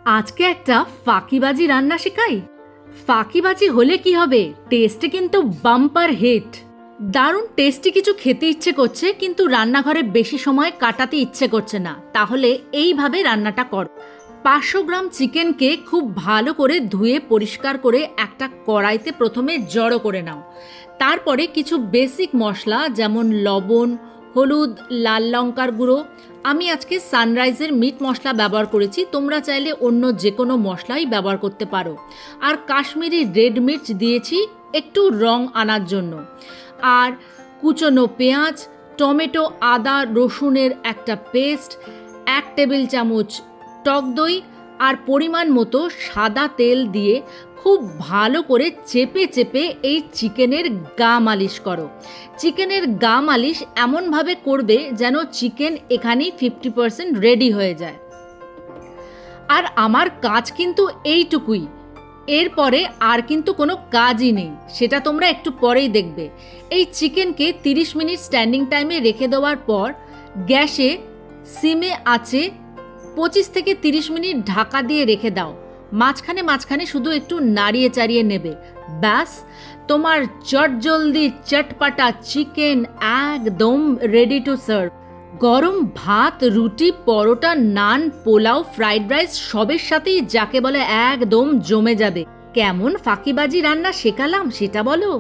আজকে একটা ফাঁকিবাজি রান্না শেখাই। ফাঁকিবাজি হলে কি হবে, টেস্টে কিন্তু বাম্পার হিট। দারুণ টেস্টি কিছু খেতে ইচ্ছে করছে কিন্তু রান্নাঘরে বেশি সময় কাটাতে ইচ্ছে করছে না, তাহলে এইভাবে রান্নাটা কর। 500 গ্রাম চিকেনকে খুব ভালো করে ধুয়ে পরিষ্কার করে একটা কড়াইতে প্রথমে জড়ো করে নাও। তারপরে কিছু বেসিক মশলা যেমন লবণ, হলুদ, লাল লঙ্কার গুঁড়ো, আমি আজকে সানরাইজের মিট মশলা ব্যবহার করেছি, তোমরা চাইলে অন্য যে কোনো মশলাই ব্যবহার করতে পারো। আর কাশ্মীরি রেড মির্চ দিয়েছি একটু রং আনার জন্য। আর কুচনো পেঁয়াজ, টমেটো, আদা রসুনের একটা পেস্ট, 1 টেবিল চামচ টক দই আর পরিমাণ মতো সাদা তেল দিয়ে খুব ভালো করে চেপে চেপে এই চিকেনের গা মালিশ করো। চিকেনের গা মালিশ এমনভাবে করবে যেন চিকেন এখানেই 50% রেডি হয়ে যায়। আর আমার কাজ কিন্তু এইটুকুই, এরপরে আর কিন্তু কোনো কাজই নেই, সেটা তোমরা একটু পরেই দেখবে। এই চিকেনকে 30 মিনিট স্ট্যান্ডিং টাইমে রেখে দেওয়ার পর গ্যাসে সিমে আছে 25 থেকে 30 মিনিট ঢাকা দিয়ে রেখে দাও। মাঝখানে মাঝখানে শুধু একটু নাড়িয়ে চাড়িয়ে নেবে। ব্যাস, তোমার চটজলদি চটপাটা চিকেন একদম রেডি টু সার্ভ। গরম ভাত, রুটি, পরোটা, নান, পোলাও, ফ্রাইড রাইস সবের সাথেই যাকে বলে একদম জমে যাবে। কেমন ফাঁকিবাজি রান্না শেখালাম সেটা বলো।